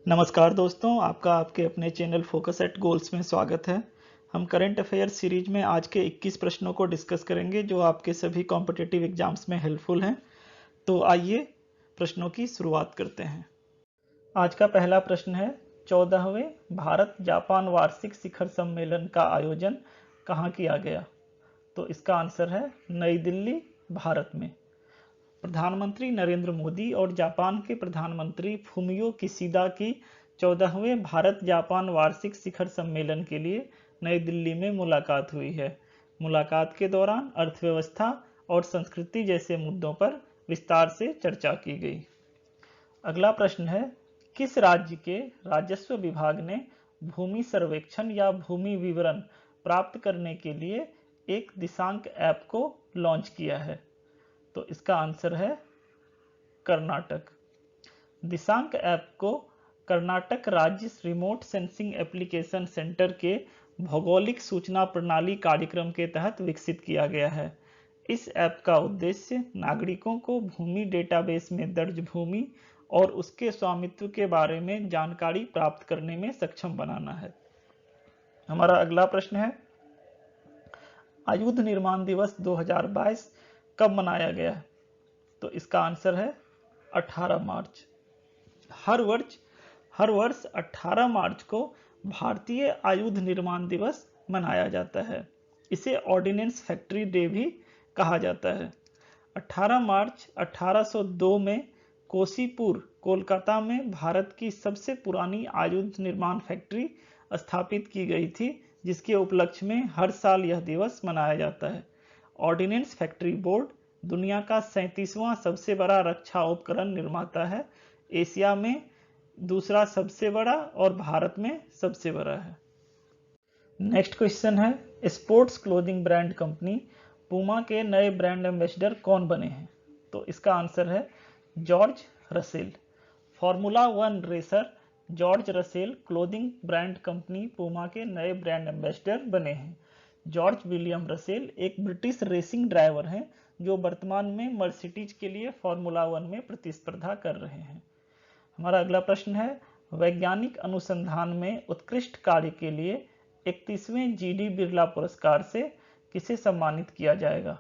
नमस्कार दोस्तों, आपका आपके अपने चैनल फोकस एट गोल्स में स्वागत है। हम करंट अफेयर सीरीज में आज के 21 प्रश्नों को डिस्कस करेंगे जो आपके सभी कॉम्पिटिटिव एग्जाम्स में हेल्पफुल हैं। तो आइए प्रश्नों की शुरुआत करते हैं। आज का पहला प्रश्न है, 14वें भारत जापान वार्षिक शिखर सम्मेलन का आयोजन कहाँ किया गया? तो इसका आंसर है नई दिल्ली, भारत में। प्रधानमंत्री नरेंद्र मोदी और जापान के प्रधानमंत्री फुमियो किशिदा की 14वें भारत जापान वार्षिक शिखर सम्मेलन के लिए नई दिल्ली में मुलाकात हुई है। मुलाकात के दौरान अर्थव्यवस्था और संस्कृति जैसे मुद्दों पर विस्तार से चर्चा की गई। अगला प्रश्न है, किस राज्य के राजस्व विभाग ने भूमि सर्वेक्षण या भूमि विवरण प्राप्त करने के लिए एक दिशांक ऐप को लॉन्च किया है? तो इसका आंसर है कर्नाटक। दिशांक ऐप को कर्नाटक राज्य रिमोट सेंसिंग एप्लीकेशन सेंटर के भौगोलिक सूचना प्रणाली कार्यक्रम के तहत विकसित किया गया है। इस ऐप का उद्देश्य नागरिकों को भूमि डेटाबेस में दर्ज भूमि और उसके स्वामित्व के बारे में जानकारी प्राप्त करने में सक्षम बनाना है। हमारा अगला प्रश्न है, आयुध निर्माण दिवस 2022 कब मनाया गया है? तो इसका आंसर है 18 मार्च। हर वर्ष 18 मार्च को भारतीय आयुध निर्माण दिवस मनाया जाता है। इसे ऑर्डिनेंस फैक्ट्री डे भी कहा जाता है। 18 मार्च 1802 में कोसीपुर, कोलकाता में भारत की सबसे पुरानी आयुध निर्माण फैक्ट्री स्थापित की गई थी, जिसके उपलक्ष्य में हर साल यह दिवस मनाया जाता है। ऑर्डिनेंस फैक्ट्री बोर्ड दुनिया का 37वां सबसे बड़ा रक्षा उपकरण निर्माता है। एशिया में दूसरा सबसे बड़ा और भारत में सबसे बड़ा है। नेक्स्ट क्वेश्चन है, sports clothing brand company Puma के नए ब्रांड एम्बेसडर कौन बने हैं? तो इसका आंसर है George Russell. Formula 1 racer George Russell clothing brand company Puma के नए ब्रांड एम्बेसडर बने हैं। जॉर्ज विलियम रसेल एक ब्रिटिश रेसिंग ड्राइवर हैं जो वर्तमान में मर्सिडीज के लिए फॉर्मूला 1 में प्रतिस्पर्धा कर रहे हैं। हमारा अगला प्रश्न है, वैज्ञानिक अनुसंधान में उत्कृष्ट कार्य के लिए 31वें जीडी बिरला पुरस्कार से किसे सम्मानित किया जाएगा?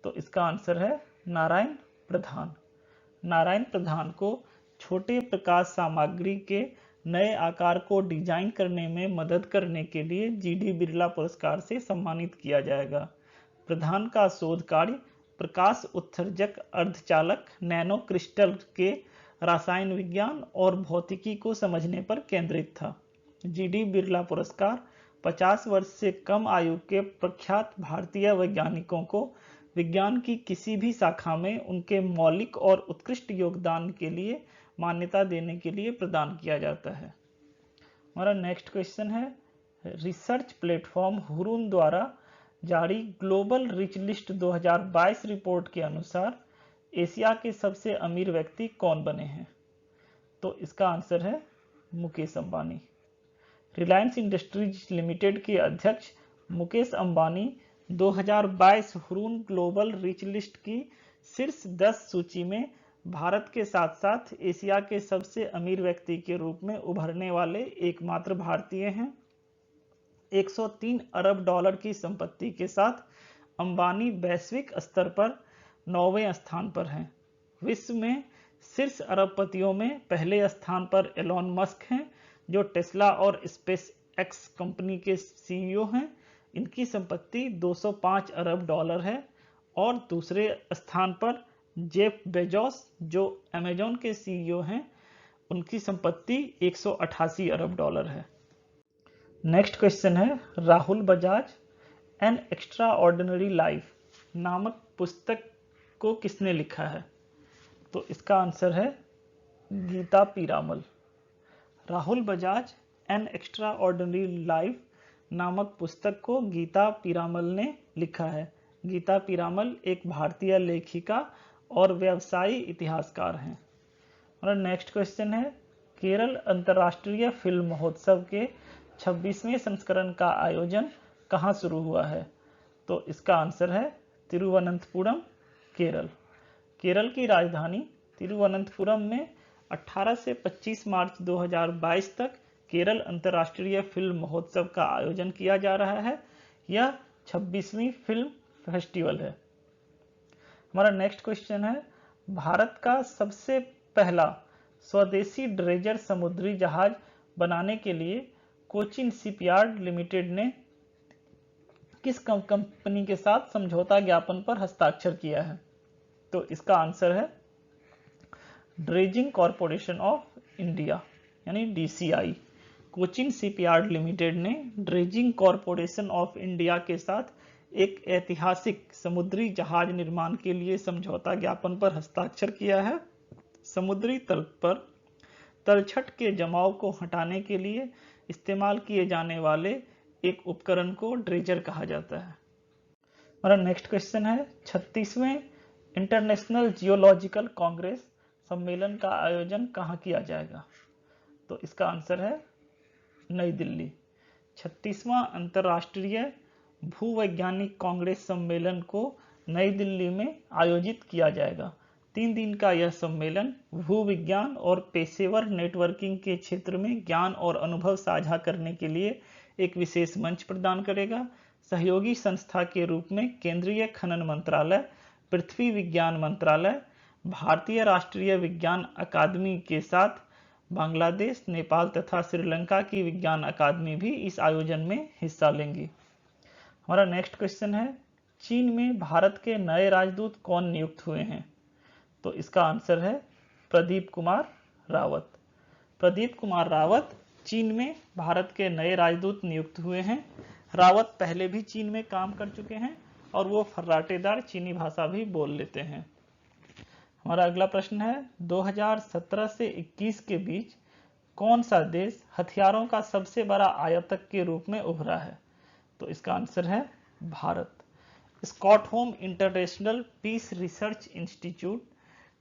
तो इसका आंसर है नारायण प्रधान। नारायण प्रधान को छोटे प्रकाश सामग्री के नए आकार को डिजाइन करने में मदद करने के लिए जीडी बिरला पुरस्कार से सम्मानित किया जाएगा। प्रधान का शोध कार्य प्रकाश उत्सर्जक अर्धचालक नैनो क्रिस्टल के रासायन विज्ञान और भौतिकी को समझने पर केंद्रित था। जीडी बिरला पुरस्कार 50 वर्ष से कम आयु के प्रख्यात भारतीय वैज्ञानिकों को विज्ञान की किसी भी शाखा में उनके मौलिक और उत्कृष्ट योगदान के लिए मान्यता देने के लिए प्रदान किया जाता है। हमारा नेक्स्ट क्वेश्चन है, रिसर्च प्लेटफॉर्म हुरून द्वारा जारी ग्लोबल रिच लिस्ट 2022 रिपोर्ट के अनुसार एशिया के सबसे अमीर व्यक्ति कौन बने हैं? तो इसका आंसर है मुकेश अंबानी। रिलायंस इंडस्ट्रीज लिमिटेड के अध्यक्ष Mukesh Ambani 2022 Hurun global rich list की शीर्ष 10 सूची में भारत के साथ साथ एशिया के सबसे अमीर व्यक्ति के रूप में उभरने वाले एकमात्र भारतीय हैं। 103 अरब डॉलर की संपत्ति के साथ अंबानी वैश्विक स्तर पर 9वें स्थान पर हैं। विश्व में शीर्ष अरबपतियों में पहले स्थान पर एलोन मस्क हैं, जो टेस्ला और स्पेस एक्स कंपनी के सीईओ हैं। इनकी संपत्ति 205 अरब डॉलर है। और दूसरे स्थान पर जेफ बेजोस, जो अमेजॉन के सीईओ हैं, उनकी संपत्ति 188 अरब डॉलर है। नेक्स्ट क्वेश्चन है, Rahul Bajaj an extraordinary life नामक पुस्तक को किसने लिखा है? तो इसका आंसर है Geeta Piramal. Rahul Bajaj an extraordinary life नामक पुस्तक को गीता पीरामल ने लिखा है। गीता पीरामल एक भारतीय लेखिका और व्यवसायी इतिहासकार हैं। और नेक्स्ट क्वेश्चन है, केरल अंतर्राष्ट्रीय फिल्म महोत्सव के 26वें संस्करण का आयोजन कहाँ शुरू हुआ है? तो इसका आंसर है तिरुवनंतपुरम, केरल। केरल की राजधानी तिरुवनंतपुरम में 18 से 25 मार्च 2022 तक केरल अंतर्राष्ट्रीय फिल्म महोत्सव का आयोजन किया जा रहा है। यह 26वीं फिल्म फेस्टिवल है। हमारा नेक्स्ट क्वेश्चन है, भारत का सबसे पहला स्वदेशी ड्रेजर समुद्री जहाज बनाने के लिए कोचिन शिपयार्ड लिमिटेड ने किस कंपनी के साथ समझौता ज्ञापन पर हस्ताक्षर किया है? तो इसका आंसर है ड्रेजिंग कॉरपोरेशन ऑफ इंडिया यानी DCI। कोचिन शिपयार्ड लिमिटेड ने ड्रेजिंग कॉरपोरेशन ऑफ इंडिया के साथ एक ऐतिहासिक समुद्री जहाज निर्माण के लिए समझौता ज्ञापन पर हस्ताक्षर किया है। समुद्री तल पर तलछट के जमाव को हटाने के लिए इस्तेमाल किए जाने वाले एक उपकरण को ड्रेजर कहा जाता है। हमारा नेक्स्ट क्वेश्चन है, 36वें इंटरनेशनल जियोलॉजिकल कांग्रेस सम्मेलन का आयोजन कहाँ किया जाएगा? तो इसका आंसर है नई दिल्ली। 36वां अंतर्राष्ट्रीय भूवैज्ञानिक कांग्रेस सम्मेलन को नई दिल्ली में आयोजित किया जाएगा। 3 दिन का यह सम्मेलन भूविज्ञान और पेशेवर नेटवर्किंग के क्षेत्र में ज्ञान और अनुभव साझा करने के लिए एक विशेष मंच प्रदान करेगा। सहयोगी संस्था के रूप में केंद्रीय खनन मंत्रालय, पृथ्वी विज्ञान मंत्रालय, भारतीय राष्ट्रीय विज्ञान अकादमी के साथ बांग्लादेश, नेपाल तथा श्रीलंका की विज्ञान अकादमी भी इस आयोजन में हिस्सा लेंगी। हमारा नेक्स्ट क्वेश्चन है, चीन में भारत के नए राजदूत कौन नियुक्त हुए हैं? तो इसका आंसर है प्रदीप कुमार रावत। प्रदीप कुमार रावत चीन में भारत के नए राजदूत नियुक्त हुए हैं। रावत पहले भी चीन में काम कर चुके हैं और वो फर्राटेदार चीनी भाषा भी बोल लेते हैं। हमारा अगला प्रश्न है, 2017 से 21 के बीच कौन सा देश हथियारों का सबसे बड़ा आयातक के रूप में उभरा है? तो इसका आंसर है Bharat. Stockholm International Peace Research Institute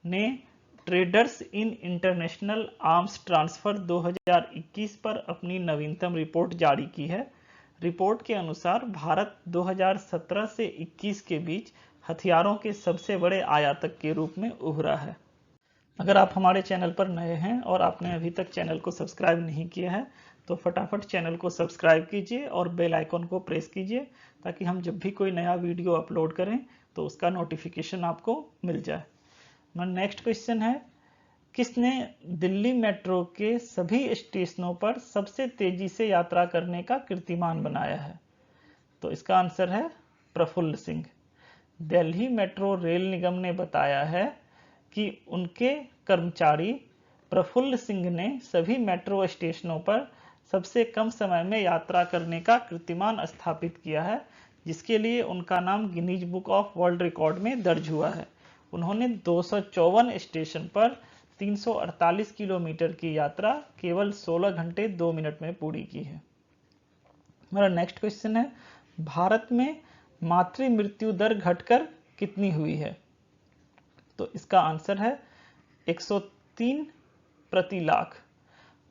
ने traders in international arms transfer 2021 पर अपनी नवीनतम रिपोर्ट जारी की है। रिपोर्ट के अनुसार भारत 2017 से 21 के बीच हथियारों के सबसे बड़े आयातक के रूप में उभरा है। अगर आप हमारे चैनल पर नए हैं और आपने अभी तक चैनल को सब्सक्राइब नहीं किया है तो फटाफट चैनल को सब्सक्राइब कीजिए और बेल आइकन को प्रेस कीजिए ताकि हम जब भी कोई नया वीडियो अपलोड करें तो उसका नोटिफिकेशन आपको मिल जाए। नेक्स्ट क्वेश्चन है, किसने दिल्ली मेट्रो के सभी स्टेशनों पर सबसे तेजी से यात्रा करने का कीर्तिमान बनाया है? तो इसका आंसर है प्रफुल्ल सिंह। दिल्ली मेट्रो रेल निगम ने बताया है कि उनके कर्मचारी प्रफुल्ल सिंह ने सभी मेट्रो स्टेशनों पर सबसे कम समय में यात्रा करने का कीर्तिमान स्थापित किया है, जिसके लिए उनका नाम Guinness book of world record में दर्ज हुआ है। उन्होंने 254 स्टेशन पर 348 किलोमीटर की यात्रा केवल 16 घंटे 2 मिनट में पूरी की है। हमारा नेक्स्ट क्वेश्चन है, भारत में मातृ मृत्यु दर घटकर कितनी हुई है? तो इसका आंसर है 103 प्रति लाख।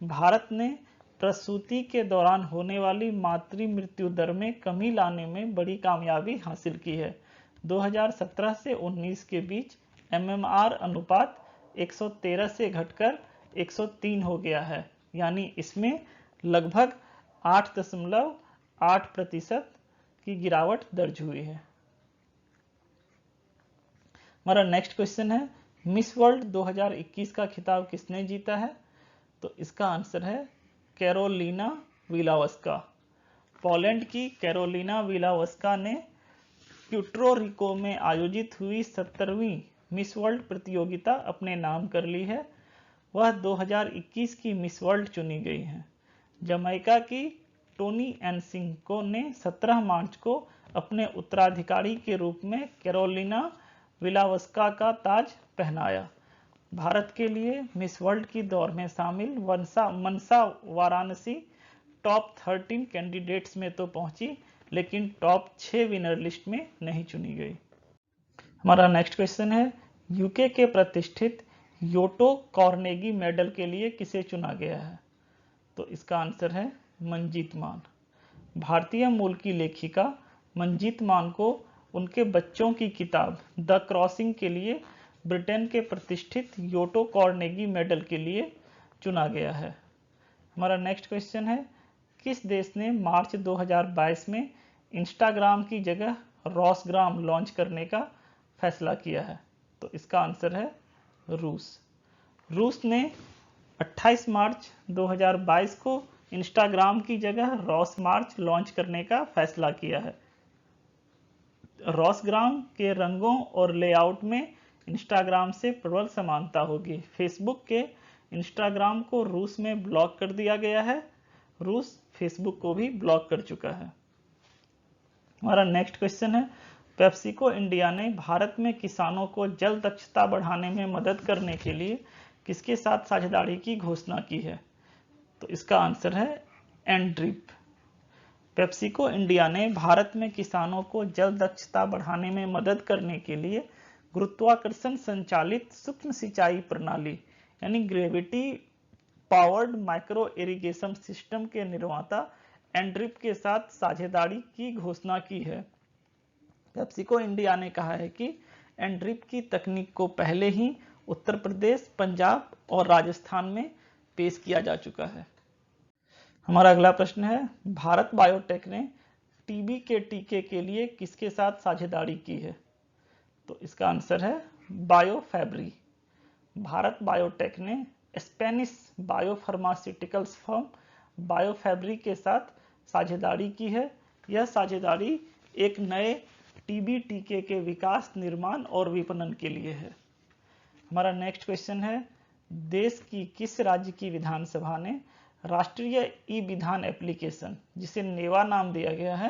भारत ने प्रसूति के दौरान होने वाली मातृ मृत्यु दर में कमी लाने में बड़ी कामयाबी हासिल की है। 2017 से 19 के बीच MMR अनुपात 113 से घटकर 103 हो गया है, यानी इसमें लगभग 8.8% की गिरावट दर्ज हुई है। हमारा नेक्स्ट क्वेश्चन है, मिस वर्ल्ड 2021 का खिताब किसने जीता है? तो इसका आंसर है कैरोलिना विलावस्का। पोलैंड की कैरोलिना विलावस्का ने प्यूर्टो रिको में आयोजित हुई 70वीं मिस वर्ल्ड प्रतियोगिता अपने नाम कर ली है। वह 2021 की मिस वर्ल्ड चुनी गई हैं। जमैका की टोनी एनसिंको ने 17 मार्च को अपने उत्तराधिकारी के रूप में कैरोलिना विलावस्का का ताज पहनाया। भारत के लिए मिस वर्ल्ड की दौड़ में शामिल मनसा वाराणसी टॉप 13 कैंडिडेट्स में तो पहुंची, लेकिन टॉप 6 विनर लिस्ट में नहीं चुनी गई। हमारा नेक्स्ट क्वेश्चन है, यूके के प्रतिष्ठित योटो कार्नेगी मेडल के लिए किसे चुना गया है? तो इसका आंसर है मंजीत मान। भारतीय मूल की लेखिका मंजीत मान को उनके बच्चों की किताब द क्रॉसिंग के लिए ब्रिटेन के प्रतिष्ठित योटो कार्नेगी मेडल के लिए चुना गया है। हमारा नेक्स्ट क्वेश्चन है, किस देश ने मार्च 2022 में इंस्टाग्राम की जगह रॉसग्राम लॉन्च करने का फैसला किया है? तो इसका आंसर है रूस। रूस ने 28 मार्च 2022 को इंस्टाग्राम की जगह रॉसमार्च लॉन्च करने का फैसला किया है। रॉसग्राम के रंगों और लेआउट में इंस्टाग्राम से प्रबल समानता होगी। फेसबुक के इंस्टाग्राम को रूस में ब्लॉक कर दिया गया है। रूस फेसबुक को भी ब्लॉक कर चुका है। हमारा नेक्स्ट क्वेश्चन है, पेप्सिको इंडिया ने भारत में किसानों को जल दक्षता बढ़ाने में मदद करने के लिए किसके साथ साझेदारी की घोषणा की है? तो इसका आंसर है एनड्रिप। पेप्सिको इंडिया ने भारत में किसानों को जल दक्षता बढ़ाने में मदद करने के लिए गुरुत्वाकर्षण संचालित सूक्ष्म सिंचाई प्रणाली यानी gravity powered micro irrigation system के निर्माता एनड्रिप के साथ साझेदारी की घोषणा की है। पेप्सिको इंडिया ने कहा है कि एनड्रिप की तकनीक को पहले ही उत्तर प्रदेश, पंजाब और राजस्थान में पेश किया जा चुका है। हमारा अगला प्रश्न है, भारत बायोटेक ने टीबी के टीके के लिए किसके साथ साझेदारी की है? तो इसका आंसर है बायोफैब्री। भारत बायोटेक ने स्पेनिश बायोफार्मास्यूटिकल्स फर्म बायोफैब्री के साथ साझेदारी की है। यह साझेदारी एक नए टीबी टीके के विकास, निर्माण और विपणन के लिए है। हमारा नेक्स्ट क्वेश्चन है, देश की किस राज्य की विधानसभा ने राष्ट्रीय ई विधान एप्लीकेशन, जिसे नेवा नाम दिया गया है,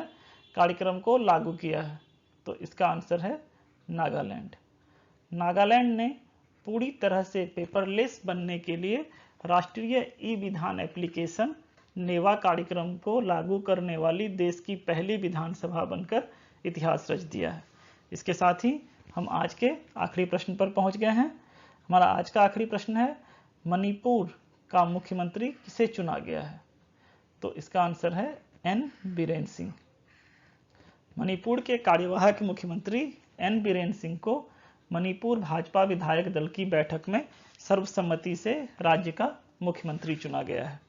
कार्यक्रम को लागू किया है? तो इसका आंसर है नागालैंड। नागालैंड ने पूरी तरह से पेपरलेस बनने के लिए राष्ट्रीय ई विधान एप्लीकेशन नेवा कार्यक्रम को लागू करने वाली देश की पहली विधानसभा बनकर इतिहास रच दिया है। इसके साथ ही हम आज के आखिरी प्रश्न पर पहुंच गए हैं। हमारा आज का आखिरी प्रश्न है, मणिपुर का मुख्यमंत्री किसे चुना गया है? तो इसका आंसर है एन बीरेन सिंह। मणिपुर के कार्यवाहक मुख्यमंत्री एन बीरेन सिंह को मणिपुर भाजपा विधायक दल की बैठक में सर्वसम्मति से राज्य का मुख्यमंत्री चुना गया है।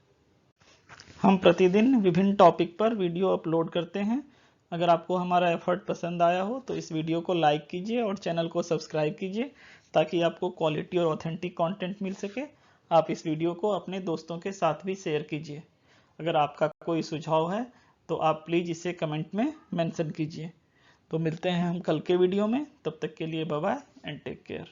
हम प्रतिदिन विभिन्न टॉपिक पर वीडियो अपलोड करते हैं। अगर आपको हमारा एफर्ट पसंद आया हो तो इस वीडियो को लाइक कीजिए और चैनल को सब्सक्राइब कीजिए, ताकि आपको क्वालिटी और ऑथेंटिक कंटेंट मिल सके। आप इस वीडियो को अपने दोस्तों के साथ भी शेयर कीजिए। अगर आपका कोई सुझाव है तो आप प्लीज़ इसे कमेंट में मेंशन कीजिए। तो मिलते हैं हम कल के वीडियो में, तब तक के लिए bye bye and take care.